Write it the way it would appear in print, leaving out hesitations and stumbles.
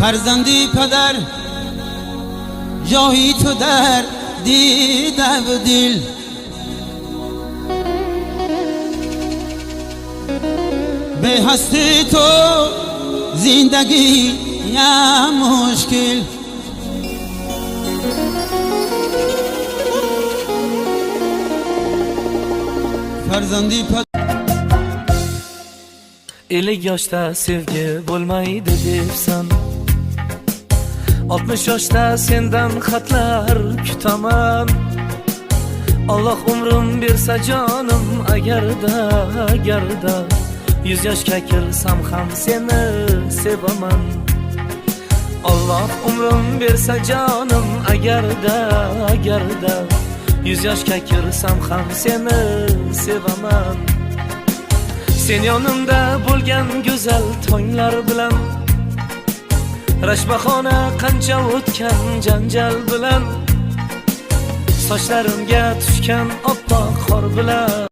فرزندی پدر جایی تو در دیده و دل، به هستی تو زندگی یا مشکل. Farzandi 50 yoshda sevgi bo'lmaydi debsan, 60 yoshda sendan xatlar kutaman. Alloh umrim bersa jonim, agarda 100 yoshga kirsam ham seni sevaman. Alloh umrim bersa jonim, agarda 100 yoshga kirsam ham seni sevaman. Sen yonimda bo'lgan go'zal tonglar bilan, rashbahona qancha o'tgan janjal bilan, sochlarimga tushgan oppoq qor bilan